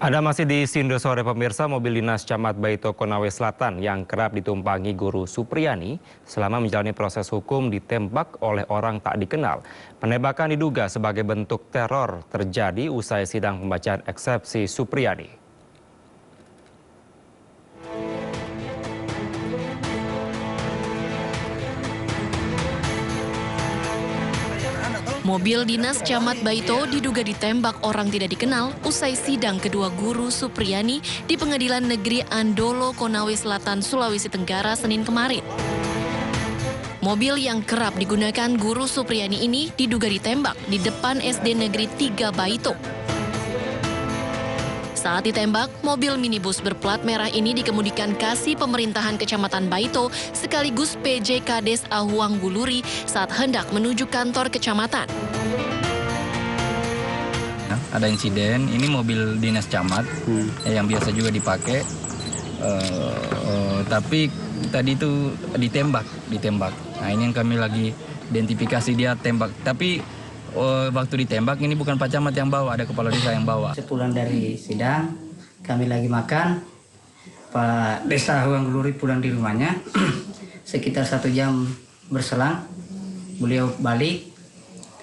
Anda masih di Sindo Sore pemirsa. Mobil dinas Camat Baito Konawe Selatan yang kerap ditumpangi Guru Supriyani selama menjalani proses hukum ditembak oleh orang tak dikenal. Penembakan diduga sebagai bentuk teror terjadi usai sidang pembacaan eksepsi Supriyani. Mobil dinas Camat Baito diduga ditembak orang tidak dikenal usai sidang kedua Guru Supriyani di Pengadilan Negeri Andolo, Konawe Selatan, Sulawesi Tenggara, Senin kemarin. Mobil yang kerap digunakan Guru Supriyani ini diduga ditembak di depan SD Negeri 3 Baito. Saat ditembak, mobil minibus berplat merah ini dikemudikan Kasih Pemerintahan Kecamatan Baito sekaligus PJ Kades Ahuang Guluri saat hendak menuju kantor kecamatan. Ada insiden, ini mobil dinas camat yang biasa juga dipakai, tapi tadi itu ditembak. Nah ini yang kami lagi identifikasi dia tembak, tapi waktu ditembak ini bukan Pak Camat yang bawa, ada kepala desa yang bawa. Sepulang dari sidang, kami lagi makan. Pak Desa Huang Gluri pulang di rumahnya. Sekitar 1 jam berselang, beliau balik.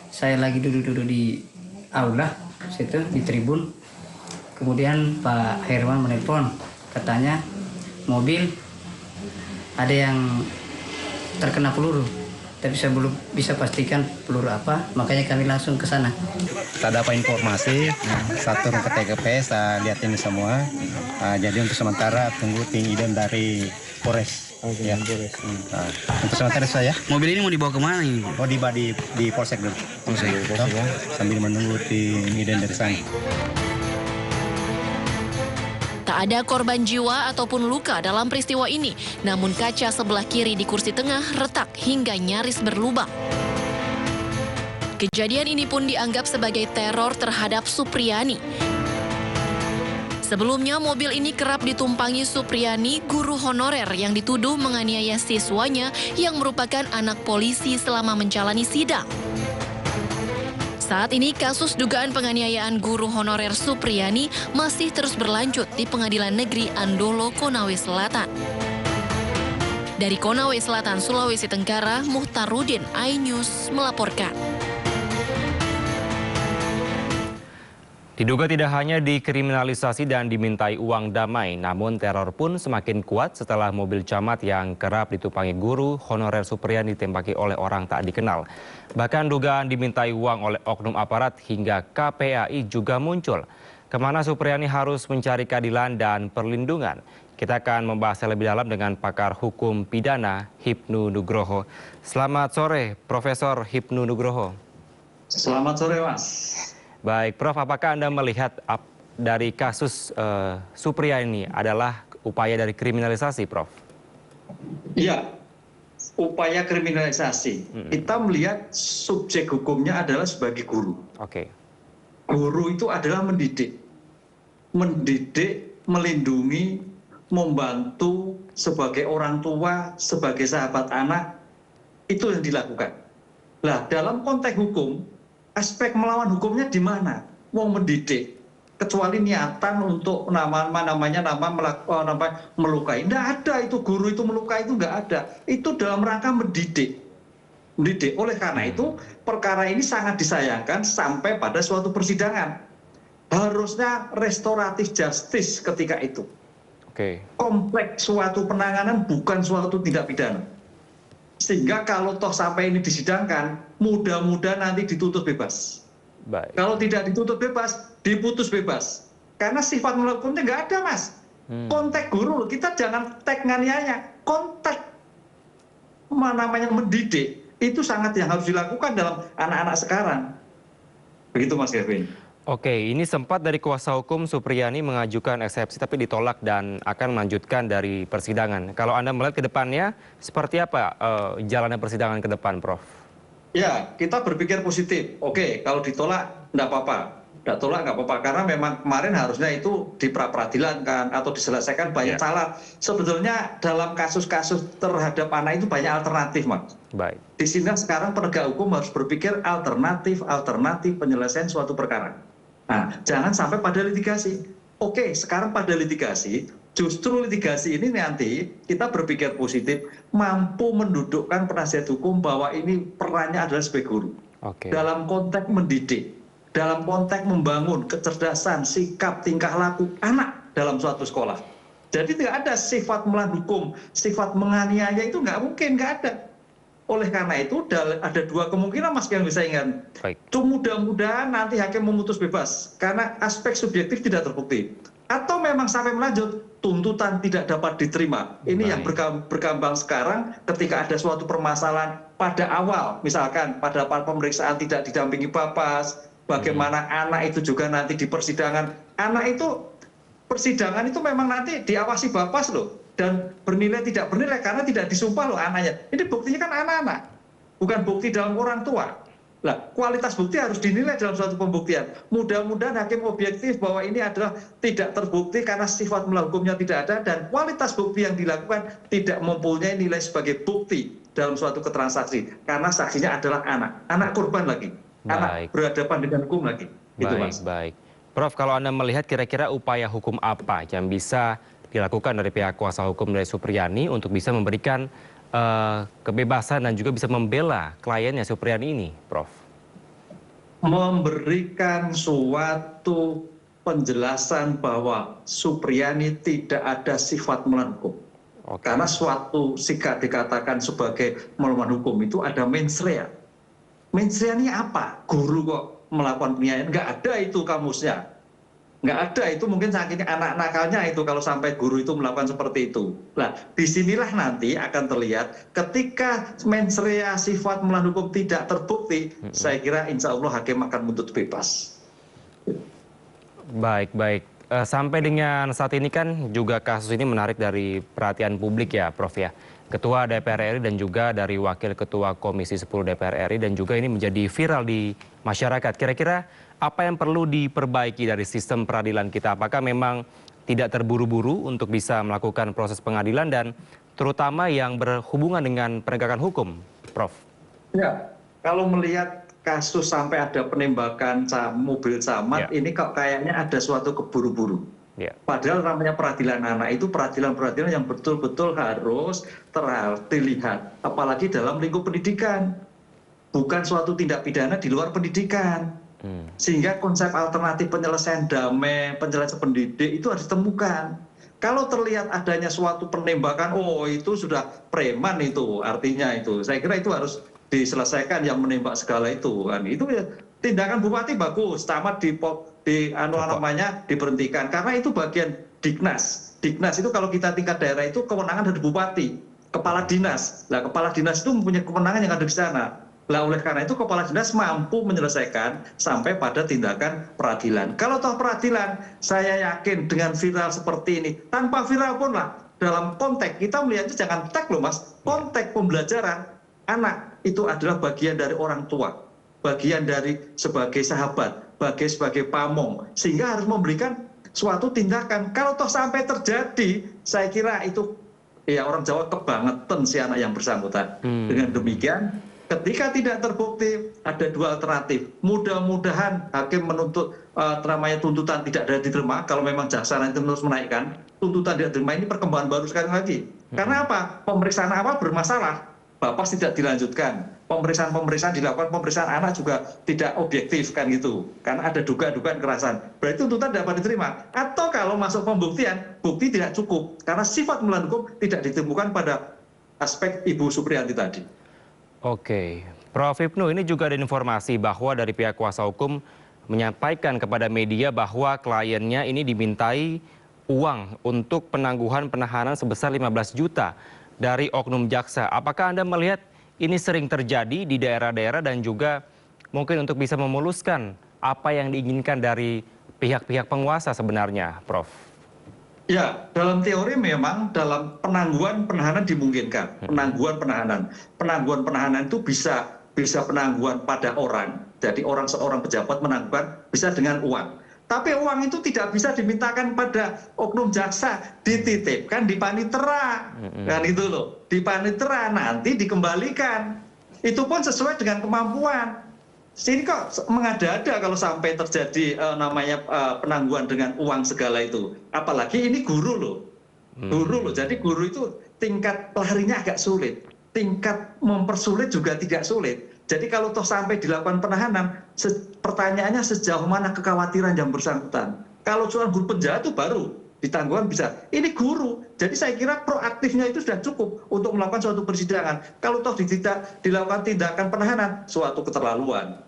Saya lagi duduk-duduk di aula, situ di tribun. Kemudian Pak Herman menelpon, katanya mobil ada yang terkena peluru. Tapi saya belum bisa pastikan peluru apa, makanya kami langsung ke sana. Kita dapat informasi, satu ke TKP, saya lihat ini semua. Jadi untuk sementara tunggu ident dari Polres. Ya. Untuk sementara saya. Mobil ini mau dibawa kemana ini? Oh, di Polsek dulu. Polsek. Sambil menunggu ident dari sana. Tak ada korban jiwa ataupun luka dalam peristiwa ini, namun kaca sebelah kiri di kursi tengah retak hingga nyaris berlubang. Kejadian ini pun dianggap sebagai teror terhadap Supriyani. Sebelumnya, mobil ini kerap ditumpangi Supriyani, guru honorer yang dituduh menganiaya siswanya yang merupakan anak polisi selama menjalani sidang. Saat ini kasus dugaan penganiayaan guru honorer Supriyani masih terus berlanjut di Pengadilan Negeri Andolo, Konawe Selatan. Dari Konawe Selatan, Sulawesi Tenggara, Muhtarudin, iNews melaporkan. Diduga tidak hanya dikriminalisasi dan dimintai uang damai, namun teror pun semakin kuat setelah mobil camat yang kerap ditumpangi guru honorer Supriyani ditembaki oleh orang tak dikenal. Bahkan dugaan dimintai uang oleh oknum aparat hingga KPAI juga muncul. Kemana Supriyani harus mencari keadilan dan perlindungan? Kita akan membahasnya lebih dalam dengan pakar hukum pidana Hipnu Nugroho. Selamat sore, Profesor Hipnu Nugroho. Selamat sore, Mas. Baik, Prof, apakah Anda melihat dari kasus Supriyani adalah upaya dari kriminalisasi, Prof? Iya, upaya kriminalisasi. Kita melihat subjek hukumnya adalah sebagai guru. Oke. Guru itu adalah mendidik. Mendidik, melindungi, membantu sebagai orang tua, sebagai sahabat anak, itu yang dilakukan. Nah, dalam konteks hukum, aspek melawan hukumnya di mana? Mau mendidik, kecuali niatan untuk melukai. Tidak ada itu, guru itu melukai itu nggak ada. Itu dalam rangka mendidik. Mendidik. Oleh karena itu, perkara ini sangat disayangkan sampai pada suatu persidangan. Harusnya restoratif justice ketika itu. Oke. Kompleks suatu penanganan bukan suatu tindak pidana. Sehingga kalau toh sampai ini disidangkan, mudah-mudahan nanti dituntut bebas. Baik. Kalau tidak dituntut bebas, diputus bebas. Karena sifat melakukannya nggak ada, Mas. Konteks guru, kita jangan tag nganiaya. Konteks mendidik, itu sangat yang harus dilakukan dalam anak-anak sekarang. Begitu, Mas Kevin. Oke, ini sempat dari kuasa hukum Supriyani mengajukan eksepsi tapi ditolak dan akan melanjutkan dari persidangan. Kalau Anda melihat ke depannya, seperti apa jalannya persidangan ke depan, Prof? Ya, kita berpikir positif. Oke, kalau ditolak, enggak apa-apa. Enggak tolak, enggak apa-apa. Karena memang kemarin harusnya itu di pra-peradilan kan, atau diselesaikan banyak cara. Sebetulnya dalam kasus-kasus terhadap anak itu banyak alternatif, Mas. Baik. Di sini sekarang penegak hukum harus berpikir alternatif penyelesaian suatu perkara. Nah, jangan sampai pada litigasi. oke, sekarang pada litigasi, justru litigasi ini nanti kita berpikir positif, mampu mendudukkan penasihat hukum bahwa ini perannya adalah sebagai guru. Dalam konteks mendidik, dalam konteks membangun kecerdasan, sikap, tingkah laku anak dalam suatu sekolah. Jadi tidak ada sifat melawan hukum, sifat menganiaya itu nggak mungkin, nggak ada. Oleh karena itu ada dua kemungkinan Mas yang bisa ingat. Mudah-mudahan nanti hakim memutus bebas karena aspek subjektif tidak terbukti. Atau memang sampai melanjut tuntutan tidak dapat diterima. Ini yang berkembang sekarang ketika ada suatu permasalahan pada awal, misalkan pada pemeriksaan tidak didampingi Bapas, bagaimana anak itu juga nanti di persidangan. Anak itu persidangan itu memang nanti diawasi Bapas loh. Dan bernilai tidak bernilai karena tidak disumpah loh anaknya. Ini buktinya kan anak-anak, bukan bukti dalam orang tua. Nah, kualitas bukti harus dinilai dalam suatu pembuktian. Mudah-mudahan hakim objektif bahwa ini adalah tidak terbukti karena sifat melawan hukumnya tidak ada dan kualitas bukti yang dilakukan tidak mempunyai nilai sebagai bukti dalam suatu keterangan saksi. Karena saksinya adalah anak korban lagi, anak berhadapan dengan hukum lagi. Itu, Mas. Baik. Prof, kalau Anda melihat kira-kira upaya hukum apa yang bisa dilakukan dari pihak kuasa hukum dari Supriyani untuk bisa memberikan kebebasan dan juga bisa membela kliennya Supriyani ini, Prof? Memberikan suatu penjelasan bahwa Supriyani tidak ada sifat melawan hukum. Karena suatu sikap dikatakan sebagai melawan hukum itu ada mens rea. Mens rea ini apa? Guru kok melakukan penganiayaan? Nggak ada itu kamusnya. Nggak ada, itu mungkin saking anak nakalnya itu kalau sampai guru itu melakukan seperti itu. Nah, disinilah nanti akan terlihat ketika mens rea sifat melawan hukum tidak terbukti, saya kira insya Allah hakim akan menuntut bebas. Baik. Sampai dengan saat ini kan juga kasus ini menarik dari perhatian publik ya, Prof ya. Ketua DPR RI dan juga dari Wakil Ketua Komisi 10 DPR RI dan juga ini menjadi viral di masyarakat. Kira-kira apa yang perlu diperbaiki dari sistem peradilan kita? Apakah memang tidak terburu-buru untuk bisa melakukan proses pengadilan dan terutama yang berhubungan dengan penegakan hukum, Prof? Ya, kalau melihat kasus sampai ada penembakan mobil camat, ini kok kayaknya ada suatu keburu-buru. Padahal namanya peradilan anak itu peradilan yang betul-betul harus dilihat, apalagi dalam lingkup pendidikan, bukan suatu tindak pidana di luar pendidikan. Sehingga konsep alternatif penyelesaian damai, penyelesaian pendidik itu harus ditemukan. Kalau terlihat adanya suatu penembakan, oh itu sudah preman itu, artinya itu. Saya kira itu harus diselesaikan yang menembak segala itu. Kan. Itu ya, tindakan bupati bagus, camat diberhentikan. Karena itu bagian Diknas. Diknas itu kalau kita tingkat daerah itu kewenangan dari bupati, kepala dinas. Nah, kepala dinas itu mempunyai kewenangan yang ada di sana. Nah, oleh karena itu kepala dinas mampu menyelesaikan sampai pada tindakan peradilan. Kalau toh peradilan, saya yakin dengan viral seperti ini, tanpa viral pun lah, dalam konteks, kita melihatnya jangan teks loh Mas, konteks pembelajaran, anak itu adalah bagian dari orang tua, bagian dari sebagai sahabat, sebagai pamong, sehingga harus memberikan suatu tindakan. Kalau toh sampai terjadi, saya kira itu ya orang Jawa kebangetan si anak yang bersangkutan. Dengan demikian, ketika tidak terbukti, ada dua alternatif. Mudah-mudahan hakim menuntut namanya tuntutan tidak ada diterima. Kalau memang jaksa nanti terus menaikkan, tuntutan tidak diterima ini perkembangan baru sekali lagi. Karena apa? Pemeriksaan awal bermasalah. Bapas tidak dilanjutkan. Pemeriksaan dilakukan, pemeriksaan anak juga tidak objektif kan gitu. Karena ada dugaan-dugaan kekerasan. Berarti tuntutan dapat diterima. Atau kalau masuk pembuktian, bukti tidak cukup. Karena sifat melawan hukum tidak ditemukan pada aspek Ibu Supriyanti tadi. Oke, Prof Ibnu, ini juga ada informasi bahwa dari pihak kuasa hukum menyampaikan kepada media bahwa kliennya ini dimintai uang untuk penangguhan penahanan sebesar 15 juta dari oknum jaksa. Apakah Anda melihat ini sering terjadi di daerah-daerah dan juga mungkin untuk bisa memuluskan apa yang diinginkan dari pihak-pihak penguasa sebenarnya, Prof? Ya, dalam teori memang dalam penangguhan penahanan dimungkinkan. Penangguhan penahanan itu bisa penangguhan pada orang. Jadi seorang pejabat menangguhan bisa dengan uang. Tapi uang itu tidak bisa dimintakan pada oknum jaksa, dititipkan di panitera. Kan itu loh, di panitera nanti dikembalikan. Itu pun sesuai dengan kemampuan. sini kok mengada-ada kalau sampai terjadi namanya penangguhan dengan uang segala itu. Apalagi ini guru loh. Guru loh. Jadi guru itu tingkat pelarinya agak sulit. Tingkat mempersulit juga tidak sulit. Jadi kalau toh sampai dilakukan penahanan, pertanyaannya sejauh mana kekhawatiran yang bersangkutan. Kalau cuma guru penjara itu baru ditangguhkan bisa. Ini guru. Jadi saya kira proaktifnya itu sudah cukup untuk melakukan suatu persidangan. Kalau toh dilakukan tindakan penahanan, suatu keterlaluan.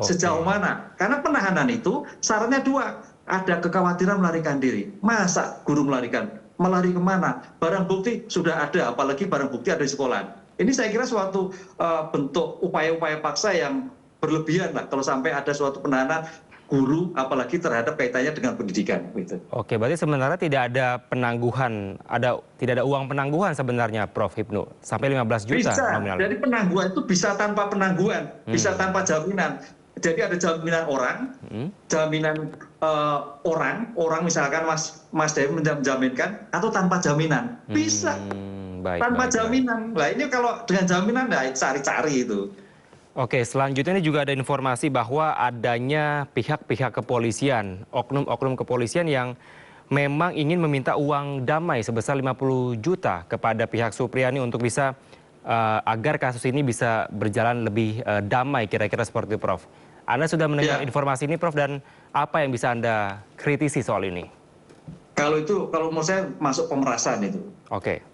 Sejauh mana? Karena penahanan itu syaratnya dua. Ada kekhawatiran melarikan diri. Masa guru melarikan? Melari kemana? Barang bukti sudah ada, apalagi barang bukti ada di sekolah. Ini saya kira suatu bentuk upaya-upaya paksa yang berlebihan lah kalau sampai ada suatu penahanan guru, apalagi terhadap kaitannya dengan pendidikan. Gitu. Oke, berarti sebenarnya tidak ada penangguhan, tidak ada uang penangguhan sebenarnya, Prof. Hipnu, sampai 15 juta bisa. nominal. Jadi penangguhan itu bisa tanpa penangguhan, bisa tanpa jaminan. Jadi ada jaminan orang, jaminan orang misalkan Mas Dewi menjaminkan, atau tanpa jaminan, bisa. Tanpa jaminan. Nah ini kalau dengan jaminan, nah cari-cari itu. Oke, selanjutnya ini juga ada informasi bahwa adanya pihak-pihak kepolisian, oknum-oknum kepolisian yang memang ingin meminta uang damai sebesar 50 juta kepada pihak Supriyani untuk bisa agar kasus ini bisa berjalan lebih damai, kira-kira seperti itu, Prof. Anda sudah mendengar informasi ini, Prof, dan apa yang bisa Anda kritisi soal ini? Kalau menurut saya masuk pemerasan itu. Oke,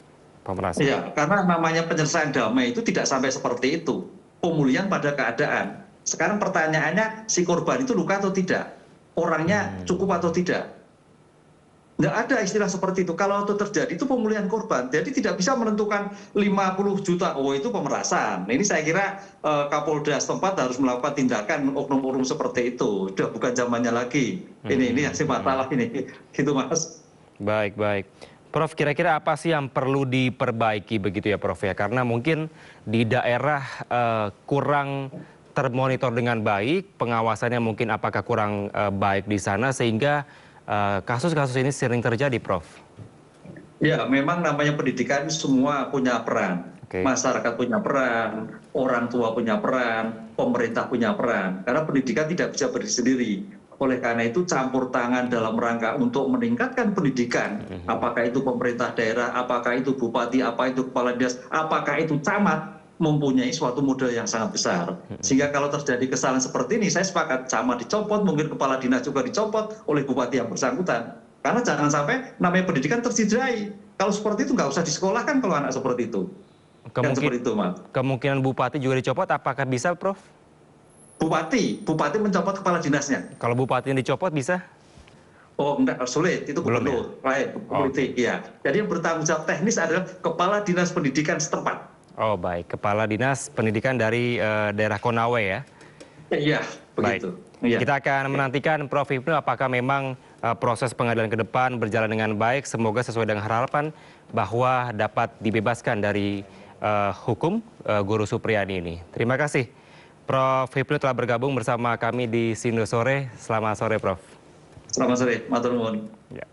pemerasan. Iya, karena namanya penyelesaian damai itu tidak sampai seperti itu. Pemulihan pada keadaan. Sekarang pertanyaannya, si korban itu luka atau tidak? Orangnya cukup atau tidak? Nggak ada istilah seperti itu. Kalau itu terjadi, itu pemulihan korban. Jadi tidak bisa menentukan 50 juta, oh itu pemerasan. Ini saya kira Kapolda setempat harus melakukan tindakan oknum-oknum seperti itu. Sudah bukan zamannya lagi. Ini yang masalah ini. Gitu, Mas. Baik, baik. Prof, kira-kira apa sih yang perlu diperbaiki begitu ya, Prof, ya? Karena mungkin di daerah kurang termonitor dengan baik, pengawasannya mungkin apakah kurang baik di sana, sehingga kasus-kasus ini sering terjadi, Prof. Ya, memang namanya pendidikan semua punya peran. Masyarakat punya peran, orang tua punya peran, pemerintah punya peran. Karena pendidikan tidak bisa berdiri sendiri. Oleh karena itu campur tangan dalam rangka untuk meningkatkan pendidikan, apakah itu pemerintah daerah, apakah itu bupati, apa itu kepala dinas, apakah itu camat, mempunyai suatu modal yang sangat besar. Sehingga kalau terjadi kesalahan seperti ini, saya sepakat camat dicopot, mungkin kepala dinas juga dicopot oleh bupati yang bersangkutan. Karena jangan sampai namanya pendidikan tercederai. Kalau seperti itu nggak usah disekolahkan kalau anak seperti itu. Kemungkinan bupati juga dicopot, apakah bisa, Prof? Bupati mencopot kepala dinasnya. Kalau bupati yang dicopot bisa? Oh enggak, sulit, itu gubernur, politik, ya. Jadi yang bertanggung jawab teknis adalah kepala dinas pendidikan setempat. Oh baik, kepala dinas pendidikan dari daerah Konawe ya? Iya, begitu. Baik. Kita akan menantikan, Prof. Hipnu, apakah memang proses pengadilan ke depan berjalan dengan baik, semoga sesuai dengan harapan bahwa dapat dibebaskan dari hukum Guru Supriyani ini. Terima kasih. Prof. Hipnu telah bergabung bersama kami di Sindo Sore. Selamat sore, Prof. Selamat sore, matur nuwun. Ya.